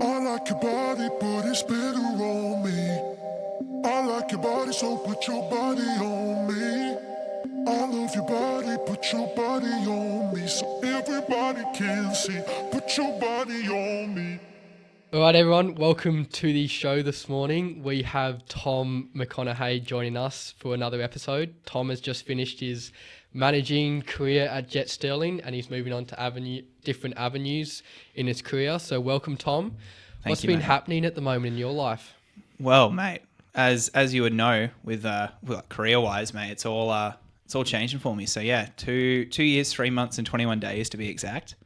I like your body, but it's better on me. I like your body, so put your body on me. I love your body, put your body on me, so everybody can see. Put your body on me. All right, everyone, welcome to the show this morning. We have Tom McConnachy joining us for another episode. Tom has just finished his managing career at Jet Sterling and he's moving on to different avenues in his career. So welcome, Tom. What's been happening at the moment in your life? Well, mate, as you would know, with career-wise, mate, it's all changing for me. So yeah, 2 years, 3 months, and 21 days to be exact.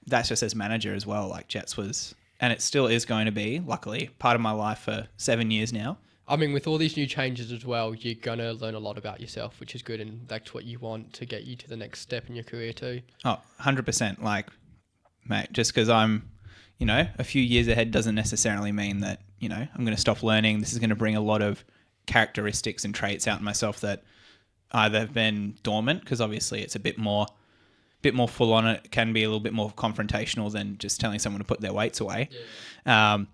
That's just as manager as well. Like Jets was, and it still is going to be, luckily, part of my life for 7 years now. I mean, with all these new changes as well, you're going to learn a lot about yourself, which is good, and that's what you want to get you to the next step in your career too. Oh, 100%. Like, mate, just because I'm, a few years ahead doesn't necessarily mean that, I'm going to stop learning. This is going to bring a lot of characteristics and traits out in myself that either have been dormant, because obviously it's a bit more full on. It can be a little bit more confrontational than just telling someone to put their weights away. Yeah.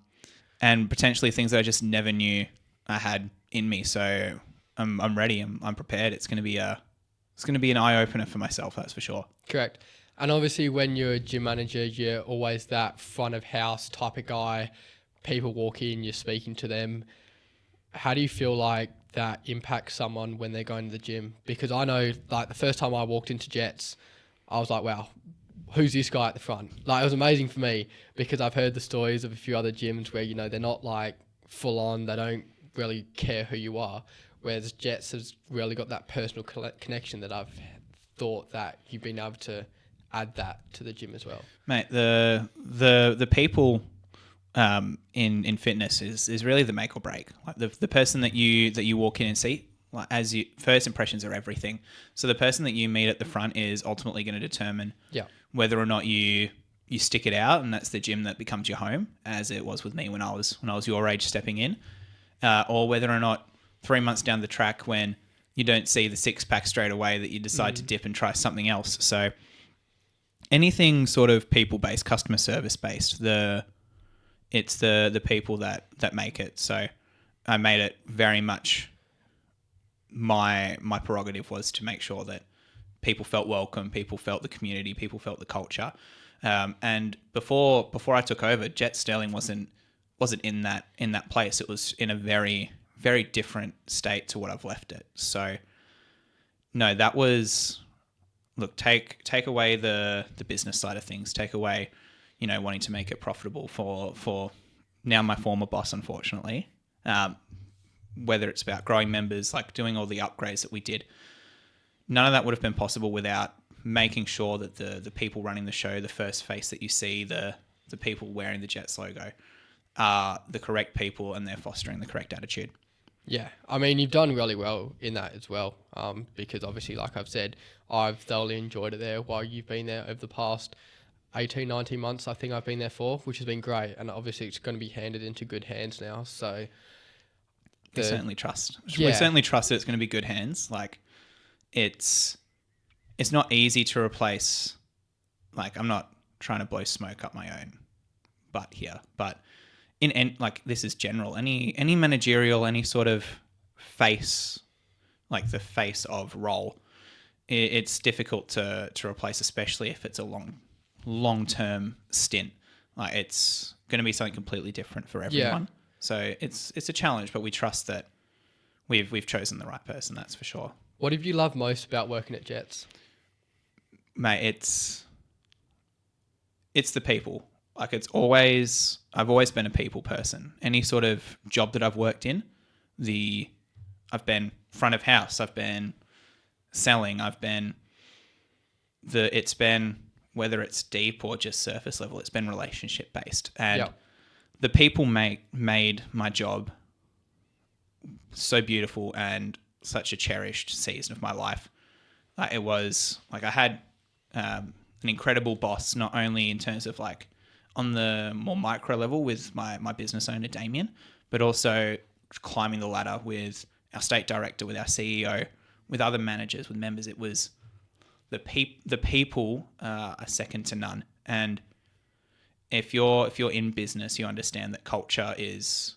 And potentially things that I just never knew I had in me. So I'm ready. I'm prepared. It's going to be an eye opener for myself. That's for sure. Correct. And obviously when you're a gym manager, you're always that front of house type of guy. People walk in, you're speaking to them. How do you feel like that impacts someone when they're going to the gym? Because I know, like, the first time I walked into Jets, I was like, wow, who's this guy at the front? Like, it was amazing for me because I've heard the stories of a few other gyms where, they're not like full on, they don't really care who you are. Whereas Jets has really got that personal connection that I've thought that you've been able to add that to the gym as well. Mate, the people in fitness is really the make or break. Like the person that you walk in and see, like first impressions are everything. So the person that you meet at the front is ultimately going to determine whether or not you stick it out, and that's the gym that becomes your home, as it was with me when I was your age stepping in, or whether or not 3 months down the track when you don't see the six pack straight away that you decide to dip and try something else. So anything sort of people based, customer service based, it's the people that make it. So I made it very much my prerogative was to make sure that people felt welcome, people felt the community, people felt the culture. And before I took over, Jet Sterling wasn't in that place. It was in a very, very different state to what I've left it. So no, that was, look, take away the business side of things, take away, wanting to make it profitable for now my former boss, unfortunately. Whether it's about growing members, like doing all the upgrades that we did, none of that would have been possible without making sure that the people running the show, the first face that you see, the people wearing the Jets logo, are the correct people and they're fostering the correct attitude. Yeah, I mean, you've done really well in that as well, because obviously, like I've said, I've thoroughly enjoyed it there while you've been there over the past 18, 19 months, I think I've been there for, which has been great. And obviously it's going to be handed into good hands now. So we certainly trust. We certainly trust that it's going to be good hands. Like it's not easy to replace. Like, I'm not trying to blow smoke up my own butt here, but in like, this is general. Any managerial, any sort of face, like the face of role, it's difficult to replace, especially if it's a long-term stint. Like, it's going to be something completely different for everyone. Yeah. So it's a challenge, but we trust that we've chosen the right person. That's for sure. What have you loved most about working at Jets? Mate, it's the people. Like, I've always been a people person. Any sort of job that I've worked in, I've been front of house, I've been selling, it's been, whether it's deep or just surface level, it's been relationship based. And the people made my job so beautiful and such a cherished season of my life. It was like I had an incredible boss, not only in terms of like on the more micro level with my business owner, Damien, but also climbing the ladder with our state director, with our CEO, with other managers, with members. It was the people are second to none. And if you're in business, you understand that culture is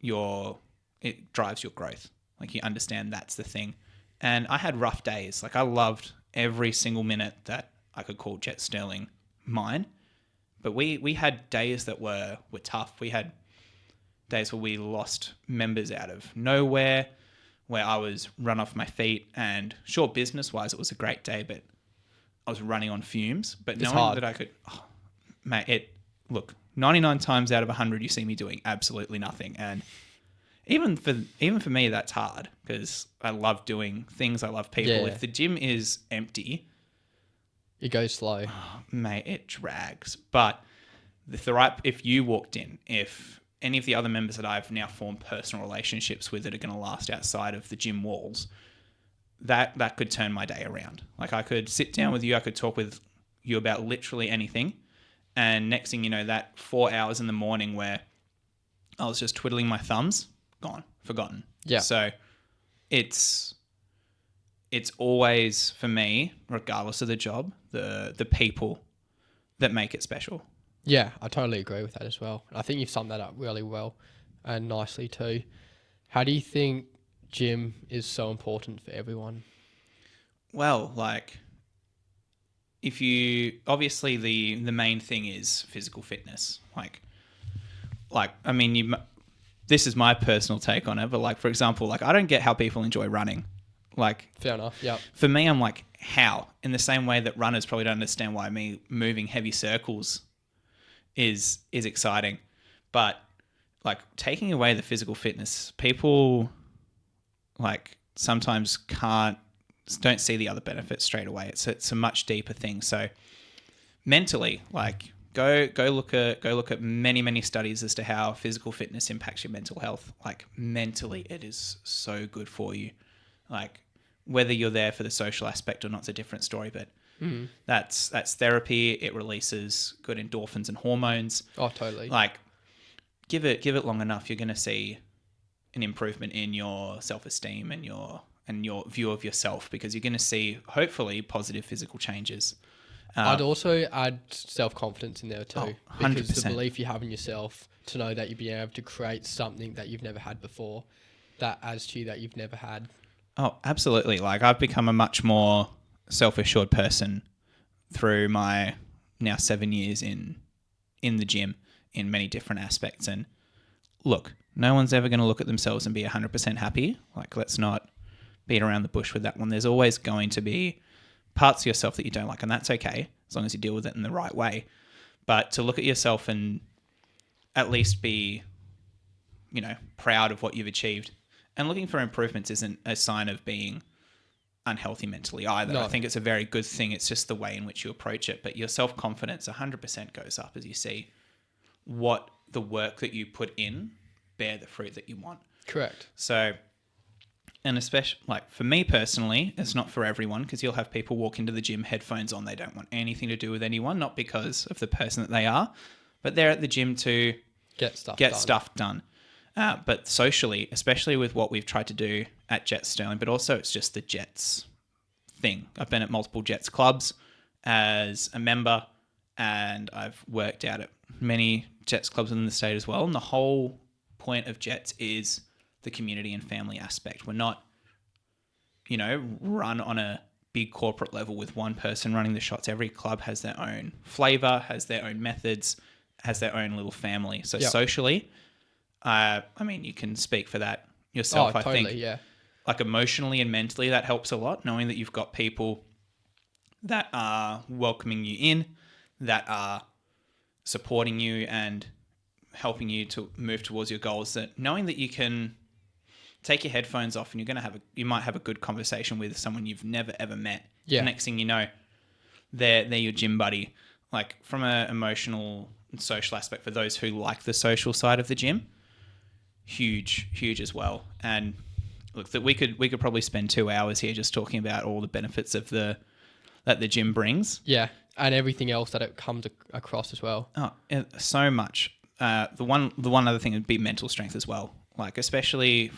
it drives your growth. Like you understand that's the thing. And I had rough days. Like I loved every single minute that I could call Jet Sterling mine. But we had days that were tough. We had days where we lost members out of nowhere, where I was run off my feet. And sure, business-wise, it was a great day, but I was running on fumes. But knowing hard. that I could, mate, look, 99 times out of 100, you see me doing absolutely nothing. And even for me, that's hard because I love doing things. I love people. Yeah. If the gym is empty, It goes slow. mate, it drags. But if you walked in, if any of the other members that I've now formed personal relationships with that are going to last outside of the gym walls, that could turn my day around. Like I could sit down with you, I could talk with you about literally anything. And next thing you know, that 4 hours in the morning where I was just twiddling my thumbs, gone, forgotten. Yeah. So it's always, for me, regardless of the job, the people that make it special. Yeah, I totally agree with that as well. I think you've summed that up really well and nicely too. How do you think gym is so important for everyone? Well, like if you obviously the main thing is physical fitness. Like I mean, this is my personal take on it, but like for example, like I don't get how people enjoy running. Like Fair enough. Yeah. for me, I'm like, how? In the same way that runners probably don't understand why me moving heavy circles is exciting. But like taking away the physical fitness, people like sometimes don't see the other benefits straight away. It's a much deeper thing. So mentally, like go look at many studies as to how physical fitness impacts your mental health. Like mentally, it is so good for you. Like whether you're there for the social aspect or not is a different story, but that's therapy. It releases good endorphins and hormones. Oh, totally. Like give it long enough, you're going to see an improvement in your self-esteem and your view of yourself, because you're going to see hopefully positive physical changes. I'd also add self-confidence in there too. Oh, because 100%. the belief you have in yourself to know that you'll be able to create something that you've never had before, that adds to you that you've never had. Oh, absolutely. Like I've become a much more self-assured person through my now 7 years in the gym in many different aspects. And look, no one's ever going to look at themselves and be 100% happy. Like let's not beat around the bush with that one. There's always going to be parts of yourself that you don't like, and that's okay as long as you deal with it in the right way. But to look at yourself and at least be, proud of what you've achieved. And looking for improvements isn't a sign of being unhealthy mentally either. No. I think it's a very good thing. It's just the way in which you approach it. But your self-confidence 100% goes up as you see what the work that you put in bear the fruit that you want. Correct. So, and especially like for me personally, it's not for everyone, because you'll have people walk into the gym headphones on. They don't want anything to do with anyone, not because of the person that they are, but they're at the gym to Get stuff done. But socially, especially with what we've tried to do at Jet Sterling, but also it's just the Jets thing. I've been at multiple Jets clubs as a member, and I've worked out at many Jets clubs in the state as well. And the whole point of Jets is the community and family aspect. We're not, run on a big corporate level with one person running the shots. Every club has their own flavor, has their own methods, has their own little family. So socially, you can speak for that yourself. Oh, I totally, think, yeah. like emotionally and mentally, that helps a lot. Knowing that you've got people that are welcoming you in, that are supporting you and helping you to move towards your goals. That knowing that you can take your headphones off and you might have a good conversation with someone you've never ever met. Yeah. The next thing you know, they're your gym buddy. Like from an emotional and social aspect, for those who like the social side of the gym, huge as well. And look, that we could probably spend 2 hours here just talking about all the benefits of that the gym brings. Yeah, and everything else that it comes across as well. Oh, so much. The one other thing would be mental strength as well. Like especially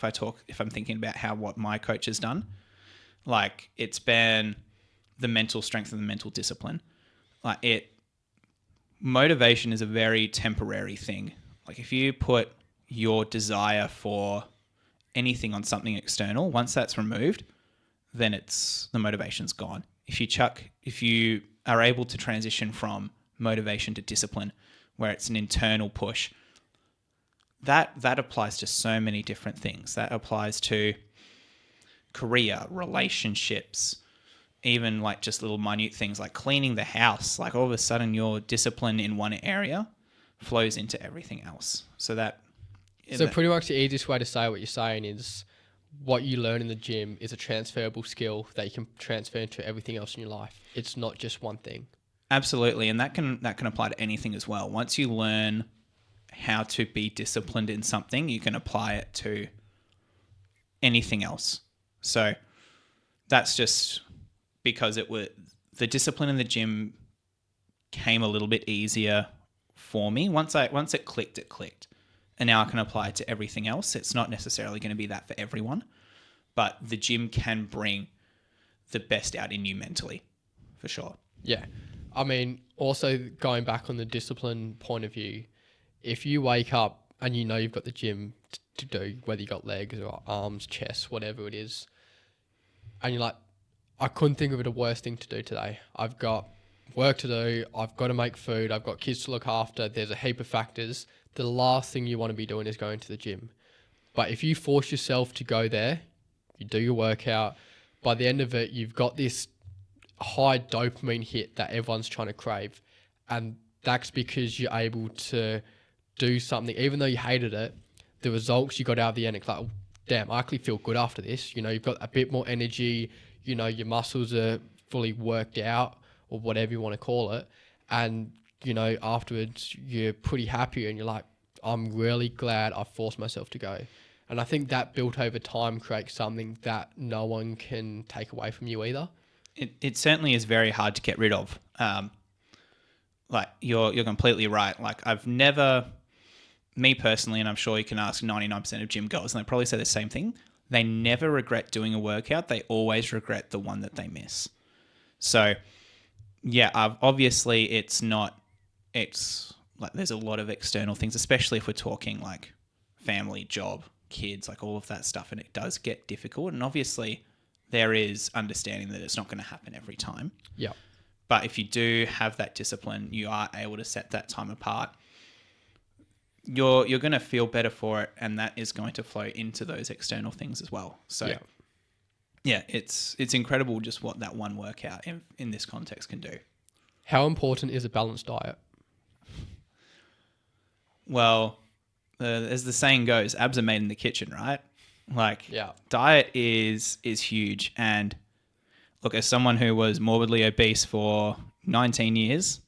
if I'm thinking about what my coach has done, like it's been the mental strength and the mental discipline. Like motivation is a very temporary thing. Like if you put your desire for anything on something external, once that's removed, then the motivation's gone. If you are able to transition from motivation to discipline, where it's an internal push, that applies to so many different things. That applies to career, relationships, even like just little minute things like cleaning the house. Like all of a sudden your discipline in one area flows into everything else. So pretty much the easiest way to say what you're saying is what you learn in the gym is a transferable skill that you can transfer into everything else in your life. It's not just one thing. Absolutely. And that can apply to anything as well. Once you learn how to be disciplined in something, you can apply it to anything else. So that's just because the discipline in the gym came a little bit easier for me. Once it clicked. And now I can apply it to everything else. It's not necessarily going to be that for everyone, but the gym can bring the best out in you mentally, for sure. Yeah. I mean, also going back on the discipline point of view, if you wake up and you know you've got the gym to do, whether you got legs or arms, chest, whatever it is, and you're like, I couldn't think of a worse thing to do today. I've got work to do. I've got to make food. I've got kids to look after. There's a heap of factors. The last thing you want to be doing is going to the gym. But if you force yourself to go there, you do your workout, by the end of it, you've got this high dopamine hit that everyone's trying to crave. And that's because you're able to do something, even though you hated it, the results you got out of the end, it's like, oh, damn, I actually feel good after this. You know, you've got a bit more energy, you know, your muscles are fully worked out or whatever you want to call it. And, you know, afterwards you're pretty happy and you're like, I'm really glad I forced myself to go. And I think that built over time creates something that no one can take away from you either. It certainly is very hard to get rid of. Like you're completely right. Like I've never, me personally, and I'm sure you can ask 99% of gym goers, and they probably say the same thing. They never regret doing a workout. They always regret the one that they miss. So yeah, obviously it's like there's a lot of external things, especially if we're talking like family, job, kids, like all of that stuff. And it does get difficult. And obviously there is understanding that it's not going to happen every time. Yeah. But if you do have that discipline, you are able to set that time apart. You're going to feel better for it. And that is going to flow into those external things as well. So yeah, it's incredible just what that one workout in this context can do. How important is a balanced diet? Well, as the saying goes, abs are made in the kitchen, right? Like, yeah, diet is huge. And look, as someone who was morbidly obese for 19 years,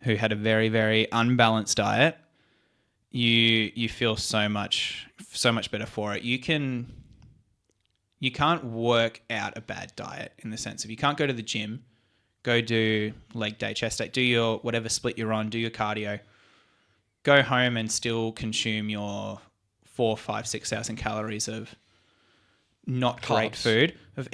who had a very, very unbalanced diet, you feel so much better for it. You can't work out a bad diet in the sense of you can't go to the gym, go do leg day, chest day, do your whatever split you're on, do your cardio, go home and still consume your 4, 5, 6,000 calories of not great Carbs. food of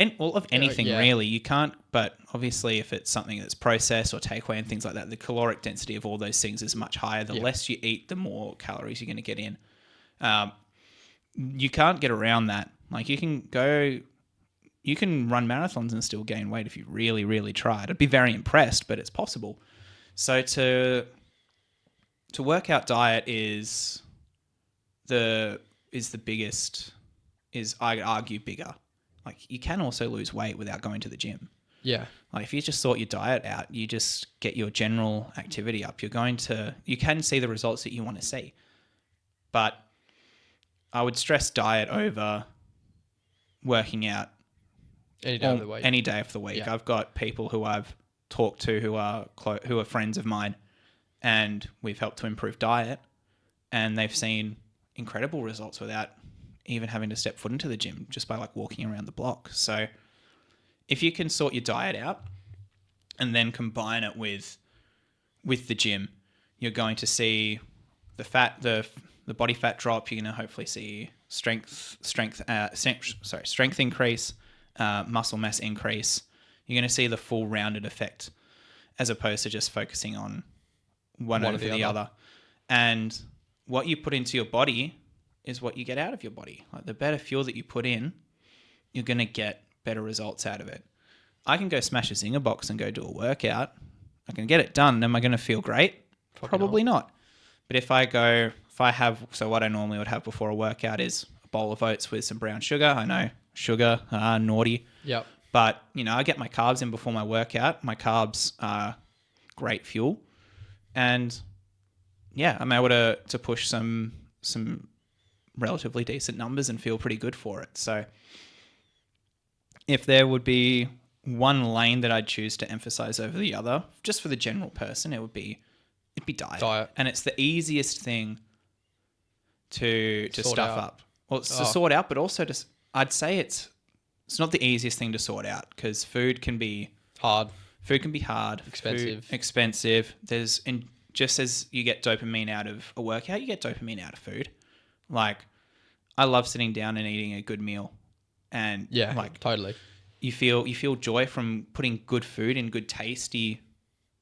anything Yeah. really. You can't, but obviously if it's something that's processed or takeaway and things like that, the caloric density of all those things is much higher. The less you eat, the more calories you're going to get in. You can't get around that. Like you can run marathons and still gain weight if you really, really tried. I'd be very impressed, but it's possible. So to work out diet is the biggest, is I'd argue bigger. Like you can also lose weight without going to the gym. Yeah. Like if you just sort your diet out, you just get your general activity up, you can see the results that you want to see. But I would stress diet over working out Any day of the week. Any day of the week. Yeah. I've got people who I've talked to who are friends of mine, and we've helped to improve diet, and they've seen incredible results without even having to step foot into the gym, just by like walking around the block. So if you can sort your diet out and then combine it with the gym, you're going to see the body fat drop. You're going to hopefully see strength increase, muscle mass increase. You're going to see the full rounded effect, as opposed to just focusing on one over the other. And what you put into your body is what you get out of your body. Like the better fuel that you put in, you're going to get better results out of it. I can go smash a zinger box and go do a workout. I can get it done. Am I going to feel great? Probably not. But if I have, so what I normally would have before a workout is a bowl of oats with some brown sugar. I know sugar, naughty. Yep. But, I get my carbs in before my workout. My carbs are great fuel. And yeah, I'm able to push some relatively decent numbers and feel pretty good for it. So if there would be one lane that I'd choose to emphasize over the other, just for the general person, it'd be diet. And it's the easiest thing to stuff up. Well, it's to sort out, but also I'd say it's not the easiest thing to sort out because food can be hard. Expensive. Just as you get dopamine out of a workout, you get dopamine out of food. Like, I love sitting down and eating a good meal, and totally. You feel joy from putting good food in good tasty,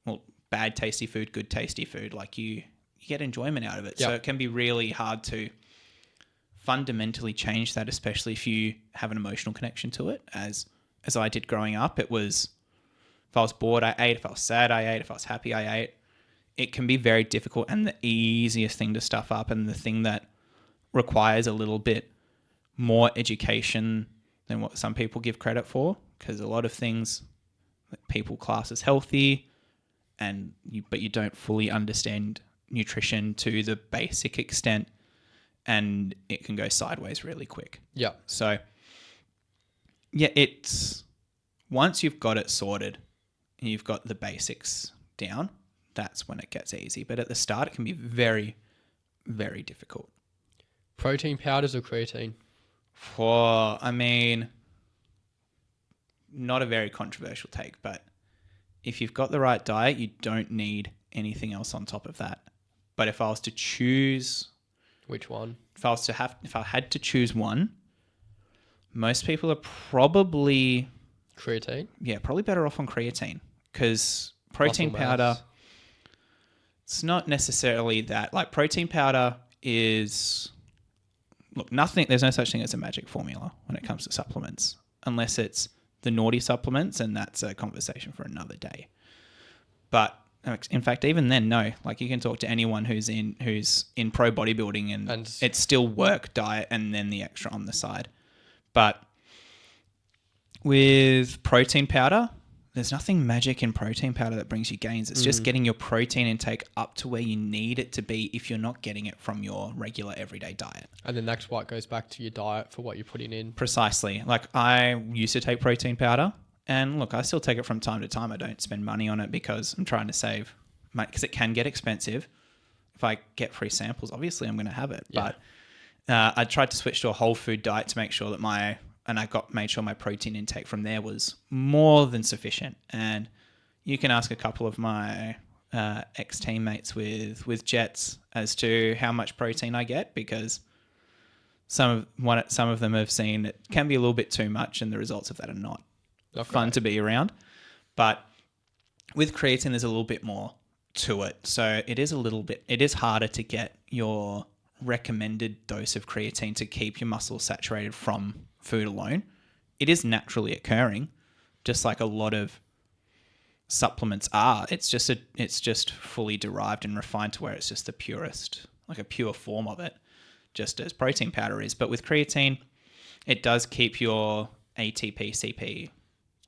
well, bad tasty food, good tasty food. Like you get enjoyment out of it. Yep. So it can be really hard to fundamentally change that, especially if you have an emotional connection to it. As I did growing up, it was if I was bored, I ate. If I was sad, I ate. If I was happy, I ate. It can be very difficult and the easiest thing to stuff up and the thing that requires a little bit more education than what some people give credit for, because a lot of things that people class as healthy but you don't fully understand nutrition to the basic extent and it can go sideways really quick. Yeah. So yeah, it's once you've got it sorted and you've got the basics down, that's when it gets easy. But at the start, it can be very, very difficult. Protein powders or creatine? Not a very controversial take, but if you've got the right diet, you don't need anything else on top of that. But if I was to choose... Which one? If I had to choose one, most people are probably... Creatine? Yeah, probably better off on creatine because protein powder... It's not necessarily that. Like protein powder is... Look, there's no such thing as a magic formula when it comes to supplements, unless it's the naughty supplements, and that's a conversation for another day. But in fact, even then, no. Like you can talk to anyone who's in pro bodybuilding and it's still work, diet, and then the extra on the side. But with protein powder, there's nothing magic in protein powder that brings you gains. It's just getting your protein intake up to where you need it to be if you're not getting it from your regular everyday diet. And then that's what goes back to your diet for what you're putting in. Precisely. Like I used to take protein powder and look, I still take it from time to time. I don't spend money on it because I'm trying to save money because it can get expensive. If I get free samples, obviously I'm going to have it. Yeah. But I tried to switch to a whole food diet to make sure that made sure my protein intake from there was more than sufficient. And you can ask a couple of my ex-teammates with Jets as to how much protein I get, because some of them have seen it can be a little bit too much and the results of that are not fun to be around. But with creatine, there's a little bit more to it. So it is harder to get your recommended dose of creatine to keep your muscles saturated from food alone. It is naturally occurring, just like a lot of supplements are. It's just fully derived and refined to where it's just the purest, like a pure form of it, just as protein powder is. But with creatine, it does keep your ATP, CP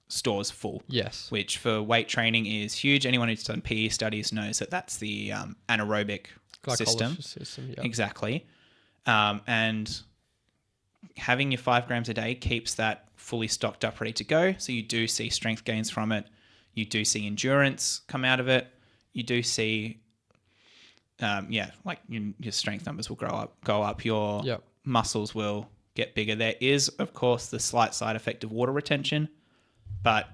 stores full. Yes. Which for weight training is huge. Anyone who's done PE studies knows that that's the anaerobic system. Yeah. Exactly. And having your 5 grams a day keeps that fully stocked up, ready to go. So you do see strength gains from it. You do see endurance come out of it. You do see, like your strength numbers will go up. Your muscles will get bigger. There is, of course, the slight side effect of water retention, but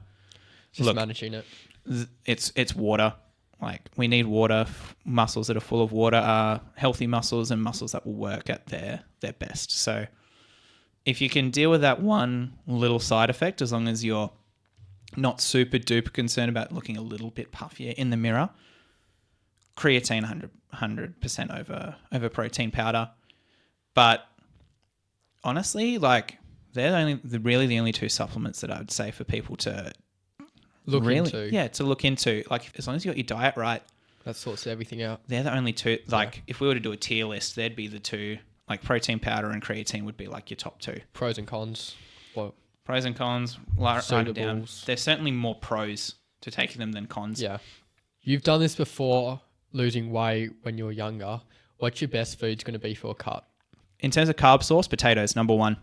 just managing it. It's water. Like we need water. Muscles that are full of water are healthy muscles and muscles that will work at their best. So if you can deal with that one little side effect, as long as you're not super duper concerned about looking a little bit puffier in the mirror, creatine 100% over protein powder. But honestly, like they're really the only two supplements that I would say for people to Look really, into. to look into. Like as long as you got your diet right, That sorts everything out. they're the only two. Like if we were to do a tier list, they'd be the two. Like protein powder and creatine would be like your top two. Pros and cons. What? Pros and cons, write them down. Suitables. There's certainly more pros to taking them than cons. Yeah. You've done this before, losing weight when you were younger. What's your best food's going to be for a cut? In terms of carb source, potatoes, number one.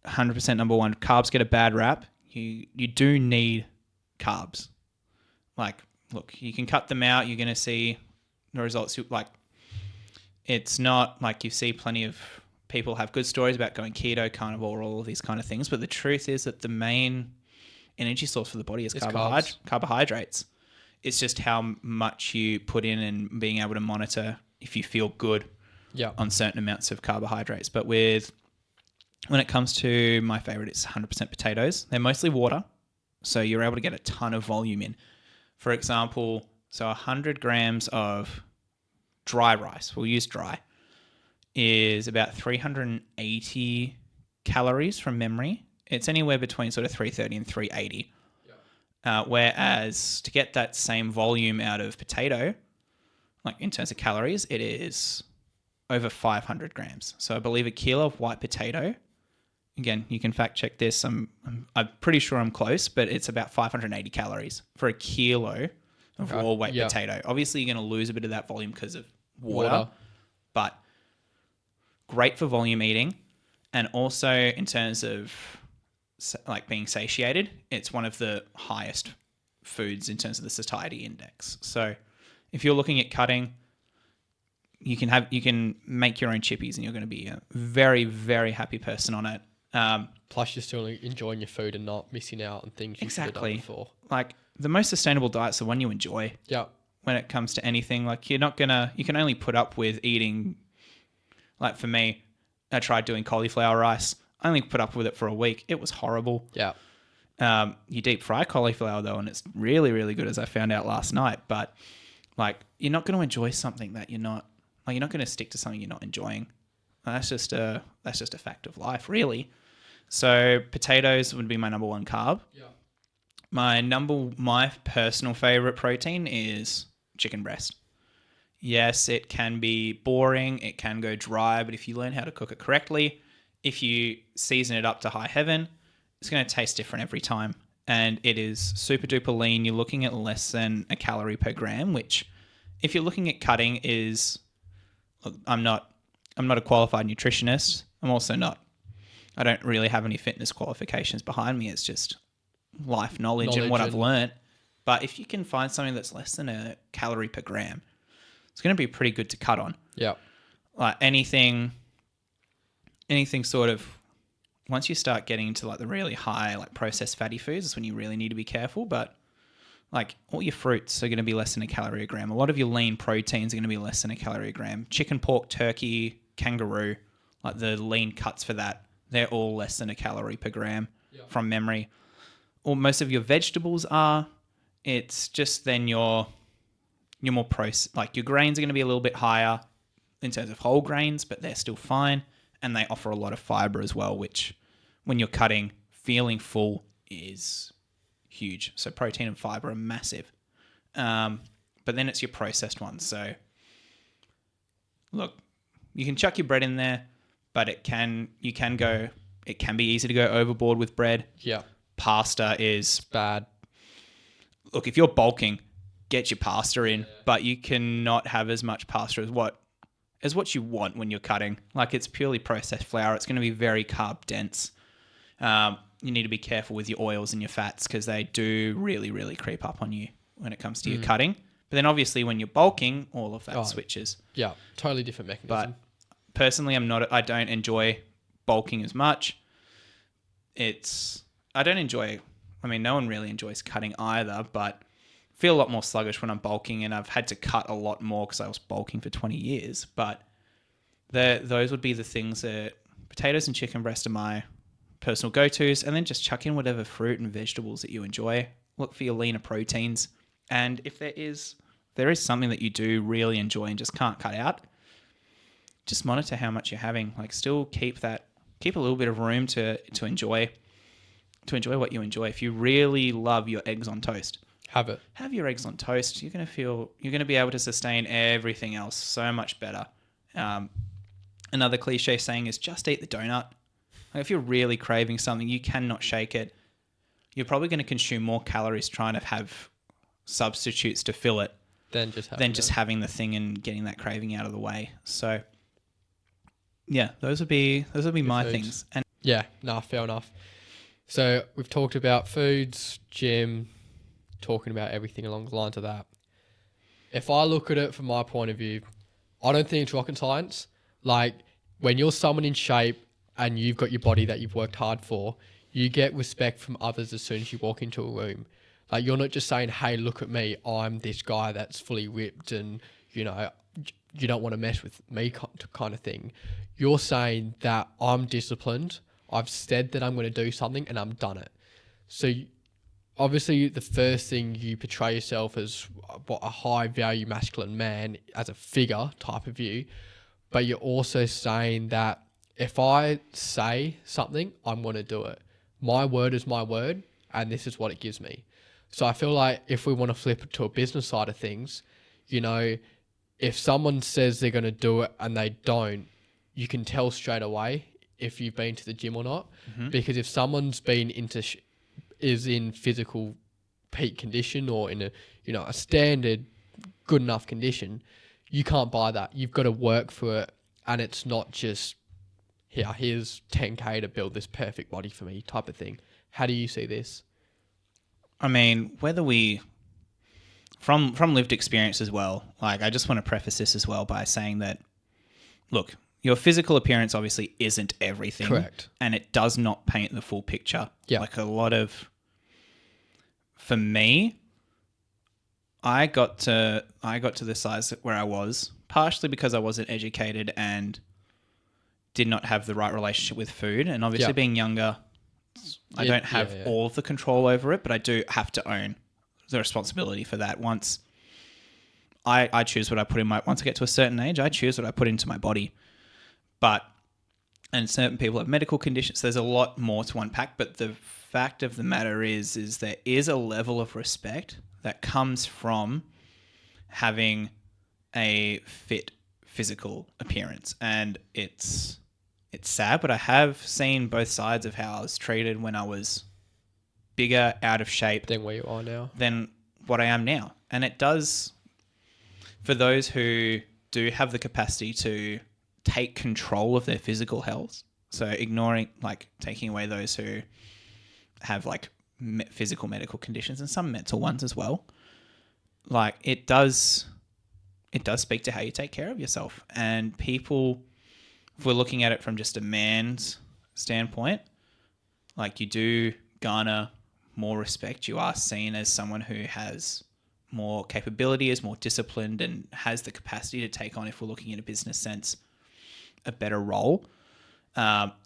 100% number one. Carbs get a bad rap. You do need carbs. Like, look, you can cut them out. You're going to see the results. Like, it's not like you see plenty of people have good stories about going keto, carnivore, all of these kind of things. But the truth is that the main energy source for the body is carbohydrates. It's just how much you put in and being able to monitor if you feel good on certain amounts of carbohydrates. But when it comes to my favorite, it's 100% potatoes. They're mostly water, so you're able to get a ton of volume in. For example, so 100 grams of dry rice, we'll use dry, is about 380 calories from memory. It's anywhere between sort of 330 and 380. Whereas to get that same volume out of potato, like in terms of calories, it is over 500 grams. So I believe a kilo of white potato, again, you can fact check this. I'm pretty sure I'm close, but it's about 580 calories for a kilo of raw weight potato. Obviously, you're going to lose a bit of that volume because of water, but great for volume eating. And also in terms of like being satiated, it's one of the highest foods in terms of the satiety index. So if you're looking at cutting, you can make your own chippies and you're going to be a very, very happy person on it. Plus, you're still enjoying your food and not missing out on things you could have done before. Like the most sustainable diet's the one you enjoy. Yeah. When it comes to anything, like you can only put up with eating. Like for me, I tried doing cauliflower rice. I only put up with it for a week. It was horrible. Yeah. You deep fry cauliflower though, and it's really, really good, as I found out last night. But like, you're not going to enjoy something that you're not going to stick to something you're not enjoying. That's just a fact of life, really. So potatoes would be my number one carb. Yeah. My personal favorite protein is chicken breast. Yes, it can be boring. It can go dry, but if you learn how to cook it correctly, if you season it up to high heaven, it's going to taste different every time. And it is super duper lean. You're looking at less than a calorie per gram, which if you're looking at cutting is, I'm not a qualified nutritionist. I don't really have any fitness qualifications behind me. It's just life knowledge and what I've learned. But if you can find something that's less than a calorie per gram, it's going to be pretty good to cut on. Yeah. Like anything sort of, once you start getting into like the really high like processed fatty foods, is when you really need to be careful. But like all your fruits are going to be less than a calorie a gram. A lot of your lean proteins are going to be less than a calorie a gram. Chicken, pork, turkey, kangaroo, like the lean cuts for that, they're all less than a calorie per gram from memory. Or most of your vegetables are. It's just then your more like your grains are going to be a little bit higher in terms of whole grains, but they're still fine. And they offer a lot of fiber as well, which when you're cutting, feeling full is huge. So protein and fiber are massive. But then it's your processed ones. So look, you can chuck your bread in there, but it can be easy to go overboard with bread. Yeah. Pasta is bad. Look, if you're bulking, get your pasta in, but you cannot have as much pasta as what you want when you're cutting. Like it's purely processed flour. It's going to be very carb dense. You need to be careful with your oils and your fats because they do really, really creep up on you when it comes to your cutting. But then obviously when you're bulking, all of that switches. Yeah, totally different mechanism. But personally, I don't enjoy bulking as much. No one really enjoys cutting either, but feel a lot more sluggish when I'm bulking, and I've had to cut a lot more because I was bulking for 20 years. But those would be the things that potatoes and chicken breast are my personal go-tos, and then just chuck in whatever fruit and vegetables that you enjoy. Look for your leaner proteins, and if there is there is something that you do really enjoy and just can't cut out, just monitor how much you're having. Like, still keep a little bit of room to enjoy what you enjoy. If you really love your eggs on toast, have your eggs on toast. You're going to be able to sustain everything else so much better. Another cliche saying is just eat the donut. Like, if you're really craving something, you cannot shake it. You're probably going to consume more calories trying to have substitutes to fill it than just having the thing and getting that craving out of the way. So yeah, those would be my foods. things. And yeah, no, fair enough. So we've talked about foods, gym, talking about everything along the lines of that. If I look at it from my point of view, I don't think it's rocket science. Like, when you're someone in shape and you've got your body that you've worked hard for, you get respect from others as soon as you walk into a room. Like, you're not just saying, hey, look at me, I'm this guy that's fully ripped and, you know, you don't want to mess with me kind of thing. You're saying that I'm disciplined, I've said that I'm going to do something and I've done it. So obviously the first thing you portray yourself as what a high value masculine man as a figure type of view, but you're also saying that if I say something, I'm going to do it. My word is my word, and this is what it gives me. So I feel like if we want to flip it to a business side of things, you know, if someone says they're going to do it and they don't, you can tell straight away if you've been to the gym or not. Mm-hmm. Because if someone's been is in physical peak condition or in a standard good enough condition, you can't buy that. You've got to work for it, and it's not just here's 10K to build this perfect body for me type of thing. How do you see this? I mean, whether we from lived experience as well, like, I just want to preface this as well by saying that, look, your physical appearance obviously isn't everything. Correct. And it does not paint the full picture. Yeah. Like, for me, I got to the size where I was partially because I wasn't educated and did not have the right relationship with food. And obviously being younger, I don't have all of the control over it, but I do have to own the responsibility for that. Once I choose what I put in once I get to a certain age, I choose what I put into my body. And certain people have medical conditions. There's a lot more to unpack, but the fact of the matter is there is a level of respect that comes from having a fit physical appearance. And it's sad, but I have seen both sides of how I was treated when I was bigger, out of shape than where you are now, than what I am now. And it does, for those who do have the capacity to take control of their physical health, so taking away those who have like physical medical conditions and some mental ones as well, like, it does speak to how you take care of yourself. And people, if we're looking at it from just a man's standpoint, like, you do garner more respect. You are seen as someone who has more capability, is more disciplined, and has the capacity to take on, if we're looking in a business sense, a better role.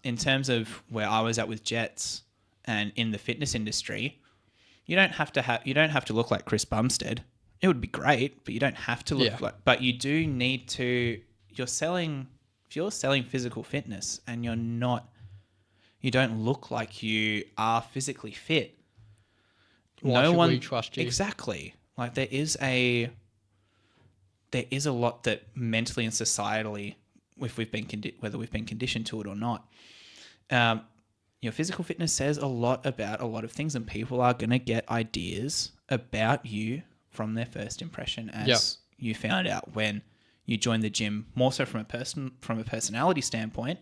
In terms of where I was at with Jets and in the fitness industry, you don't have to look like Chris Bumstead. It would be great, but you don't have to look like. But you do need to. If you're selling physical fitness and you don't look like you are physically fit. Why should we trust you? Exactly. Like, there is a lot that mentally and societally, if whether we've been conditioned to it or not, your physical fitness says a lot about a lot of things, and people are going to get ideas about you from their first impression, as you found out when you joined the gym, more so from a personality standpoint.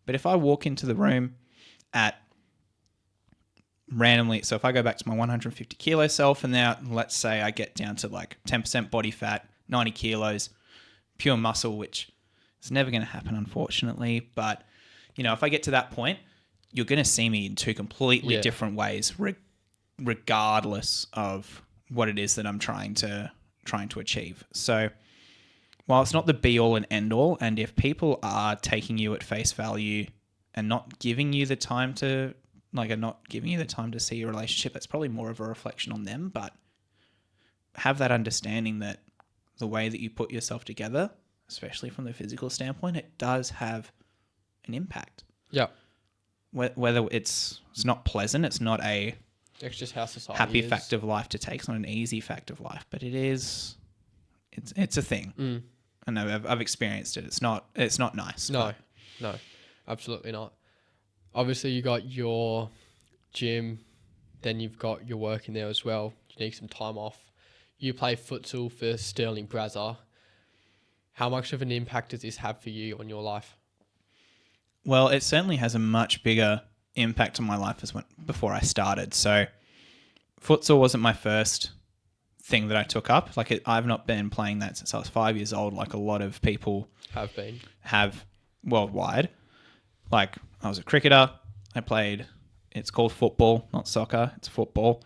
But if I walk into the room at randomly, so if I go back to my 150 kilo self, and now let's say I get down to like 10% body fat, 90 kilos, pure muscle, which is never going to happen, unfortunately. But, if I get to that point, you're going to see me in two completely different ways, regardless of what it is that I'm trying to achieve. So while it's not the be all and end all, and if people are taking you at face value and not giving you the time to see your relationship, that's probably more of a reflection on them. But have that understanding that the way that you put yourself together, especially from the physical standpoint, it does have an impact. Yeah. Whether it's not pleasant, it's not a It's just how society happy is. fact of life to take. It's not an easy fact of life, but it is. It's a thing, and I've experienced it. It's not nice. No, absolutely not. Obviously, you got your gym, then you've got your work in there as well. You need some time off. You play futsal for Sterling Brazza. How much of an impact does this have for you on your life? Well, it certainly has a much bigger impact on my life as before I started. So, futsal wasn't my first thing that I took up. I've not been playing that since I was 5 years old, like a lot of people have worldwide. Like, I was a cricketer. I played, it's called football, not soccer. It's football.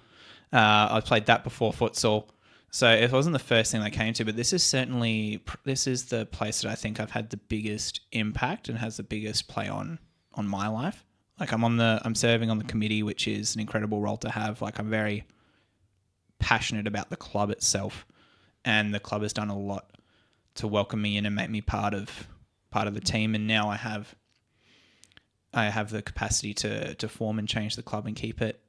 I played that before futsal. So it wasn't the first thing I came to, but this is the place that I think I've had the biggest impact and has the biggest play on my life. Like, I'm serving on the committee, which is an incredible role to have. Like, I'm very passionate about the club itself, and the club has done a lot to welcome me in and make me part of the team. And now I have the capacity to form and change the club and keep it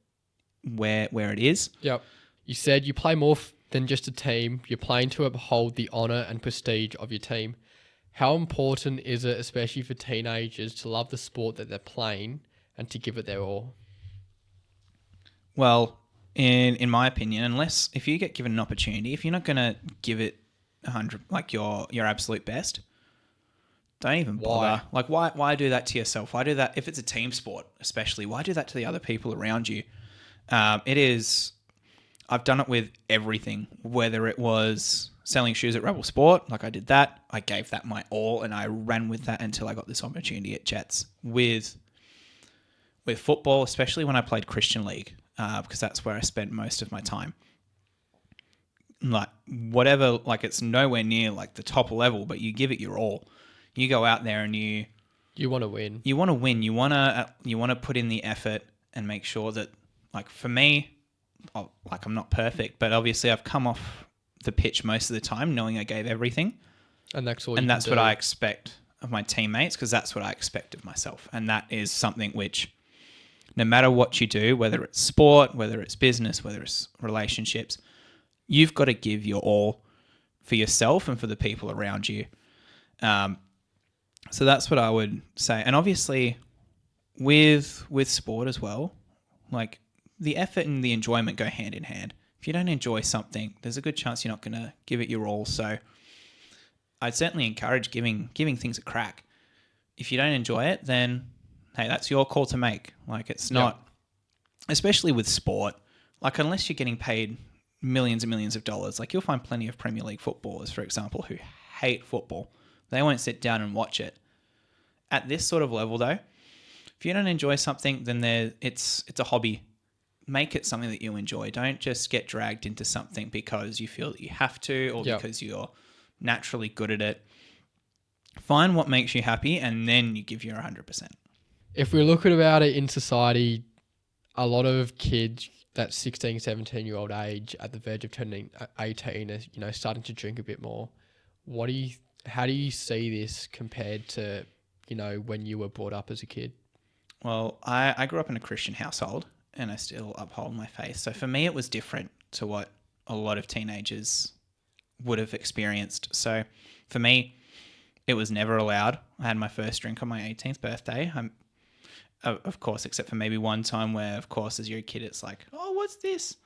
where it is. Yep. You said you play more than just a team. You're playing to uphold the honour and prestige of your team. How important is it, especially for teenagers, to love the sport that they're playing and to give it their all? Well, in my opinion, if you get given an opportunity, if you're not going to give it 100, like your absolute best, don't even bother. Like, why do that to yourself? Why do that if it's a team sport, especially? Why do that to the other people around you? I've done it with everything, whether it was selling shoes at Rebel Sport, like I did that. I gave that my all, and I ran with that until I got this opportunity at Jets. With football, especially when I played Christian League, because that's where I spent most of my time. Like, whatever, like, it's nowhere near like the top level, but you give it your all. You go out there and you want to win. You want to win. You want to put in the effort and make sure that, like, for me, like, I'm not perfect, but obviously I've come off the pitch most of the time knowing I gave everything. And that's all. And that's what I expect of my teammates, because that's what I expect of myself. And that is something which, no matter what you do, whether it's sport, whether it's business, whether it's relationships, you've got to give your all for yourself and for the people around you. So that's what I would say. And obviously with sport as well, like, the effort and the enjoyment go hand in hand. If you don't enjoy something, there's a good chance you're not going to give it your all. So I'd certainly encourage giving things a crack. If you don't enjoy it, then hey, that's your call to make. Like, it's not, especially with sport, like, unless you're getting paid millions and millions of dollars, like, you'll find plenty of Premier League footballers, for example, who hate football. They won't sit down and watch it. At this sort of level, though, if you don't enjoy something, then it's a hobby. Make it something that you enjoy. Don't just get dragged into something because you feel that you have to, or because you're naturally good at it. Find what makes you happy, and then you give your 100%. If we're looking about it in society, a lot of kids that 16, 17-year-old age at the verge of turning 18 are, starting to drink a bit more. How do you see this compared to, when you were brought up as a kid? Well, I grew up in a Christian household, and I still uphold my faith. So for me, it was different to what a lot of teenagers would have experienced. So for me, it was never allowed. I had my first drink on my 18th birthday. Of course, except for maybe one time where, of course, as you're a kid, it's like, oh, what's this?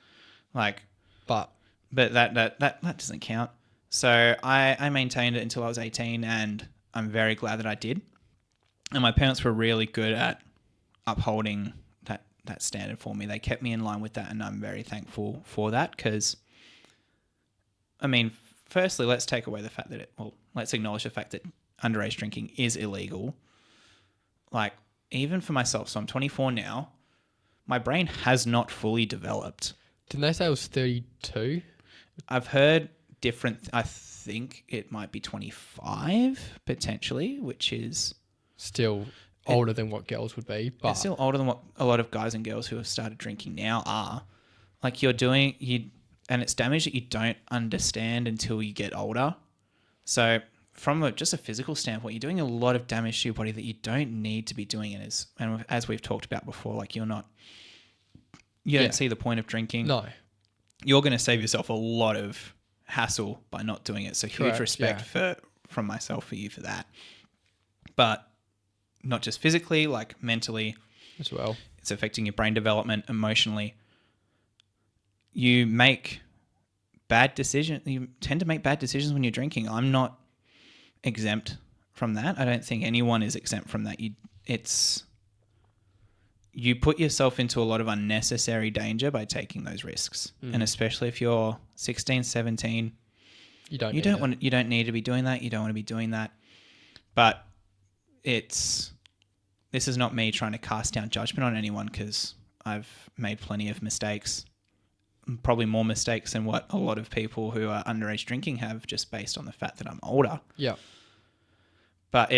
Like, but that doesn't count. So I maintained it until I was 18, and I'm very glad that I did. And my parents were really good at upholding that standard for me. They kept me in line with that, and I'm very thankful for that, because, I mean, firstly, let's take away the fact that let's acknowledge the fact that underage drinking is illegal. Like, even for myself, so I'm 24 now, my brain has not fully developed. Didn't they say it was 32? I've heard different, I think it might be 25 potentially, which is still older than what girls would be, but it's still older than what a lot of guys and girls who have started drinking now are. Like, you're doing, and it's damage that you don't understand until you get older. So from just a physical standpoint, you're doing a lot of damage to your body that you don't need to be doing. And as we've talked about before, like you don't see the point of drinking. No. You're going to save yourself a lot of hassle by not doing it. So huge Correct, respect from myself for you for that. But not just physically, like mentally as well. It's affecting your brain development, emotionally. You make bad decisions. You tend to make bad decisions when you're drinking. I'm not exempt from that. I don't think anyone is exempt from that. You put yourself into a lot of unnecessary danger by taking those risks. And especially if you're 16, 17, you don't need to be doing that. You don't want to be doing that. But this is not me trying to cast down judgment on anyone, because I've made plenty of mistakes, probably more mistakes than what a lot of people who are underage drinking have, just based on the fact that I'm older. Yeah. But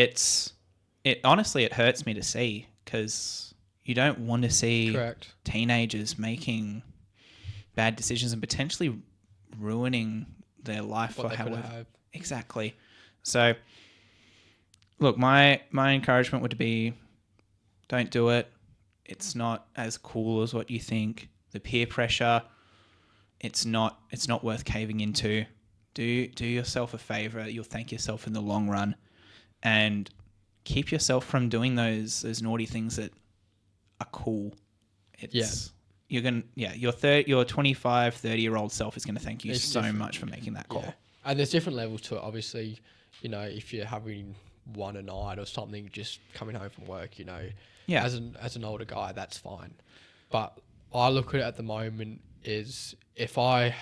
honestly, it hurts me to see, because you don't want to see teenagers making bad decisions and potentially ruining their life What for they could however. have. Exactly. So, look, my encouragement would be, don't do it. It's not as cool as what you think. The peer pressure, it's not worth caving into. Do yourself a favor. You'll thank yourself in the long run, and keep yourself from doing those naughty things that are cool. Your 25, 30-year-old self is going to thank you so much for making that call. Yeah. And there's different levels to it. Obviously, if you're having one a night or something, just coming home from work, as an older guy, that's fine. But I look at it at the moment is if I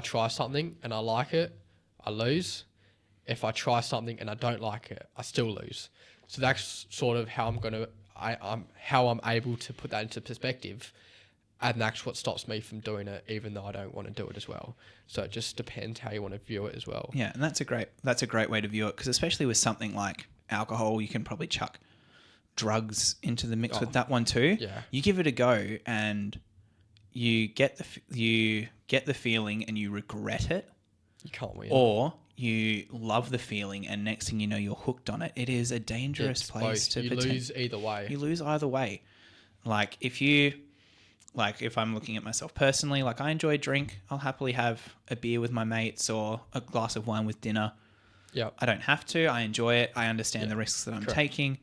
try something and I like it, I lose. If I try something and I don't like it, I still lose. So that's sort of how I'm able to put that into perspective, and that's what stops me from doing it, even though I don't want to do it as well. So it just depends how you want to view it as well. Yeah, and that's a great way to view it, because especially with something like alcohol, you can probably chuck drugs into the mix with that one too. Yeah, you give it a go and you get the feeling and you regret it. You can't win. Or you love the feeling and next thing you know, you're hooked on it. It is a dangerous place to lose either way. You lose either way. If I'm looking at myself personally, I enjoy a drink. I'll happily have a beer with my mates or a glass of wine with dinner. Yeah. I don't have to. I enjoy it. I understand the risks that I'm taking.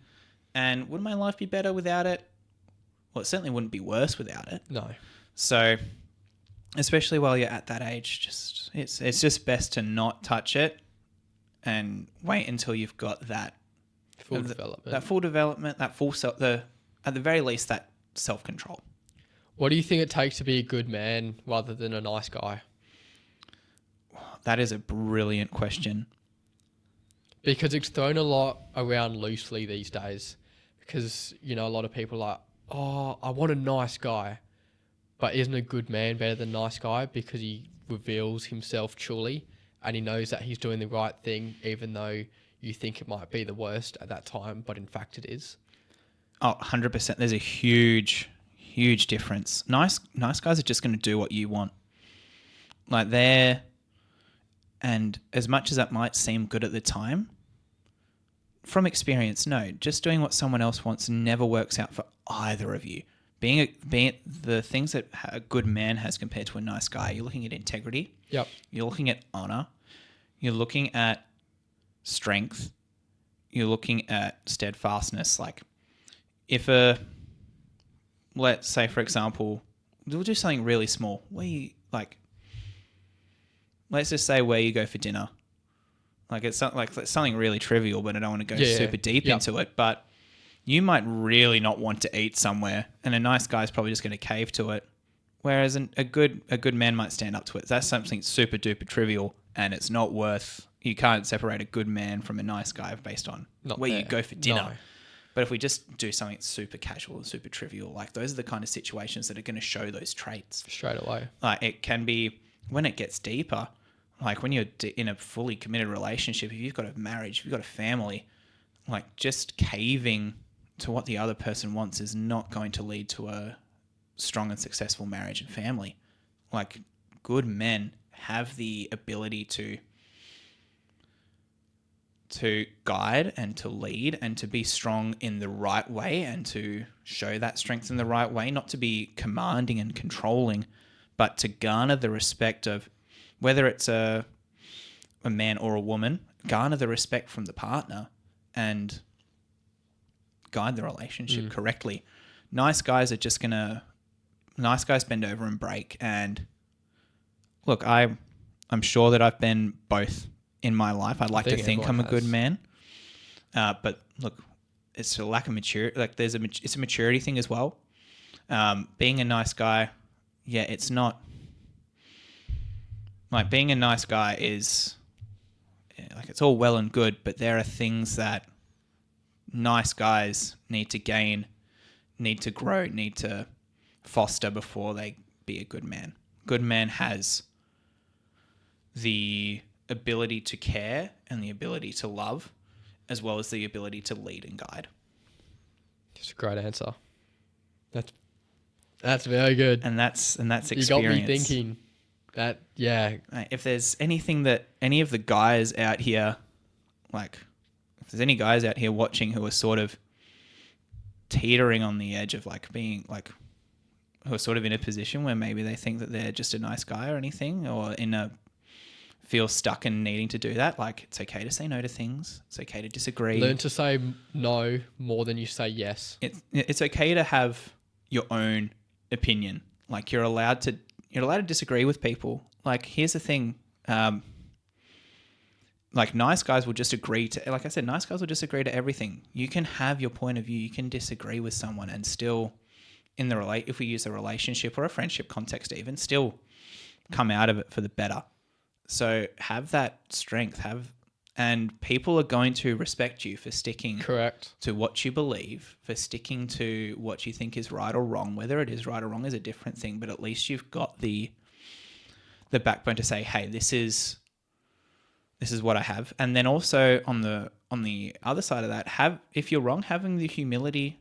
And would my life be better without it? Well, it certainly wouldn't be worse without it. No. So, especially while you're at that age, it's just best to not touch it and wait until you've got that full development. At the very least, that self-control. What do you think it takes to be a good man rather than a nice guy? That is a brilliant question. Because it's thrown a lot around loosely these days. Because, a lot of people are like, oh, I want a nice guy. But isn't a good man better than a nice guy? Because he reveals himself truly and he knows that he's doing the right thing, even though you think it might be the worst at that time, but in fact it is. Oh, 100%. There's a huge difference. Nice guys are just going to do what you want. And as much as that might seem good at the time, from experience, no, just doing what someone else wants never works out for either of you. Being the things that a good man has compared to a nice guy, you're looking at integrity. Yep. You're looking at honor. You're looking at strength. You're looking at steadfastness. Let's say, for example, we'll do something really small. Let's just say where you go for dinner. It's something really trivial, but I don't want to go super deep into it. But you might really not want to eat somewhere, and a nice guy's probably just going to cave to it. Whereas a good man might stand up to it. That's something super duper trivial, and it's not worth. You can't separate a good man from a nice guy based on you go for dinner. No. But if we just do something super casual and super trivial, those are the kind of situations that are going to show those traits straight away. It can be when it gets deeper, when you're in a fully committed relationship. If you've got a marriage, if you've got a family, just caving to what the other person wants is not going to lead to a strong and successful marriage and family. good men have the ability to guide and to lead and to be strong in the right way and to show that strength in the right way, not to be commanding and controlling, but to garner the respect of, whether it's a man or a woman, garner the respect from the partner and guide the relationship correctly. Nice guys bend over and break. And look, I'm sure that I've been both in my life. I'd like to think I'm a good man. But look, it's a lack of maturity. Like it's a maturity thing as well. Being a nice guy, it's not like being a nice guy is like, it's all well and good, but there are things that nice guys need to gain, need to grow, need to foster before they be a good man. Good man has the ability to care and the ability to love, as well as the ability to lead and guide. It's a great answer. That's very good. And that's experience. You got me thinking that, yeah. If there's anything that any of the guys out here, like, if there's any guys out here watching who are sort of teetering on the edge of like being like, who are sort of in a position where maybe they think that they're just a nice guy or anything, or feel stuck and needing to do that, like, it's okay to say no to things. It's okay to disagree. Learn to say no more than you say yes. It's okay to have your own opinion. Like, you're allowed to disagree with people. Like, here's the thing. Like, nice guys will just agree to, like I said, nice guys will just agree to everything. You can have your point of view. You can disagree with someone and still if we use a relationship or a friendship context, even still come out of it for the better. So have that strength, and people are going to respect you for sticking to what you believe, for sticking to what you think is right or wrong. Whether it is right or wrong is a different thing, but at least you've got the backbone to say, hey, this is what I have. And then also on the other side of that, if you're wrong, having the humility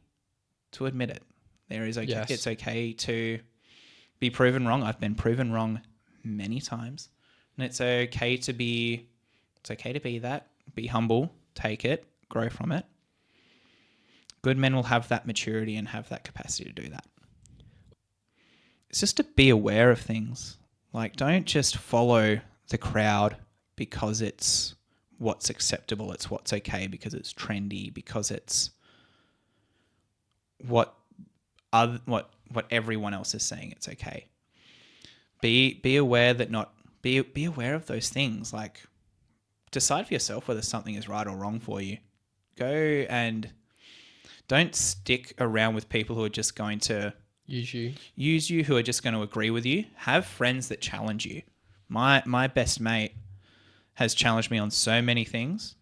to admit it. Yes. It's okay to be proven wrong. I've been proven wrong many times. And it's okay to be that, be humble, take it, grow from it. Good men will have that maturity and have that capacity to do that. It's just to be aware of things. Like, don't just follow the crowd because it's what's acceptable, it's what's okay, because it's trendy, because it's what everyone else is saying it's okay. Be aware that be aware of those things. Like, decide for yourself whether something is right or wrong for you. Go and don't stick around with people who are just going to use you, who are just going to agree with you. Have friends that challenge you. My best mate has challenged me on so many things,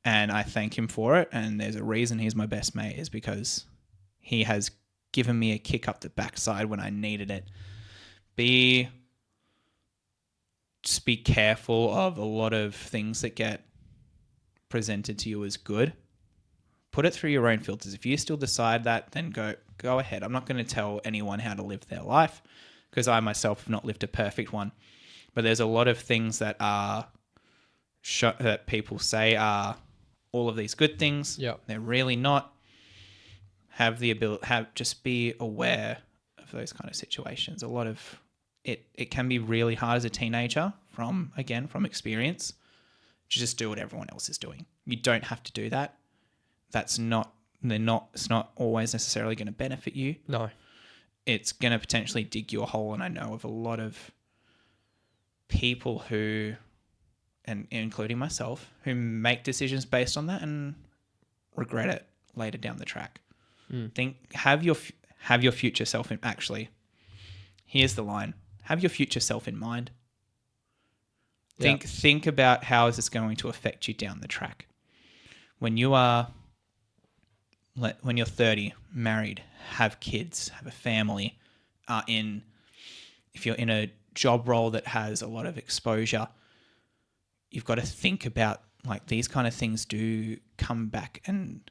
and I thank him for it. And there's a reason he's my best mate, is because he has given me a kick up the backside when I needed it. Just be careful of a lot of things that get presented to you as good. Put it through your own filters. If you still decide that, then go ahead. I'm not going to tell anyone how to live their life, because I myself have not lived a perfect one. But there's a lot of things that are that people say are all of these good things. Yep. They're really not. Just be aware of those kind of situations. A lot of it can be really hard as a teenager from experience to just do what everyone else is doing. You don't have to do that. It's not always necessarily going to benefit you. No. It's going to potentially dig you a hole. And I know of a lot of people who, and including myself, who make decisions based on that and regret it later down the track. Have your future self in, actually, here's the line. Have your future self in mind. Think about how is this going to affect you down the track. When you're 30, married, have kids, have a family, if you're in a job role that has a lot of exposure, you've got to think about, like, these kind of things do come back and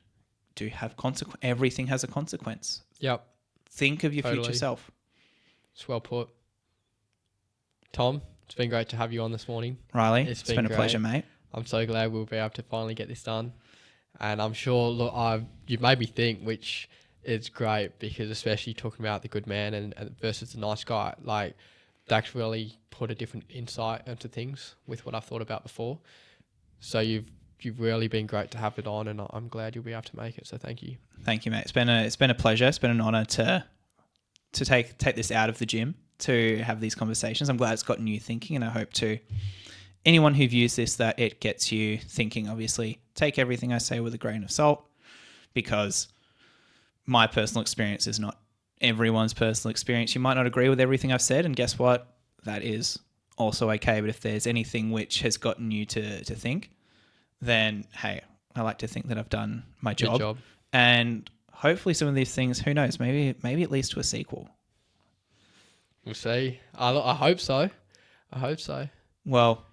do have consequence. Everything has a consequence. Yep. Think of your future self. It's well put. Tom, it's been great to have you on this morning. Riley, It's it's been a been pleasure, great. mate. I'm so glad we'll be able to finally get this done. And I'm sure, look, you've made me think, which is great because especially talking about the good man and versus the nice guy, like that's really put a different insight into things with what I've thought about before. So you've really been great to have it on, and I'm glad you'll be able to make it. So thank you. Thank you, mate. It's been a pleasure. It's been an honour to take this out of the gym to have these conversations. I'm glad it's gotten you thinking, and I hope to anyone who views this that it gets you thinking. Obviously, take everything I say with a grain of salt, because my personal experience is not everyone's personal experience. You might not agree with everything I've said, and guess what? That is also okay. But if there's anything which has gotten you to think, then hey, I like to think that I've done my Good job. job. And hopefully some of these things, who knows, maybe it leads to a sequel. We'll see. I hope so. I hope so. Well,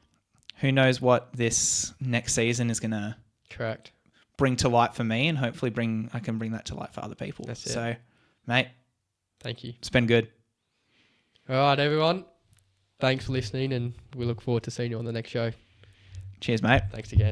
who knows what this next season is going to Correct. bring to light for me, and hopefully I can bring that to light for other people. That's it. So, mate, Thank you. it's been good. All right, everyone. Thanks for listening, and we look forward to seeing you on the next show. Cheers, mate. Thanks again.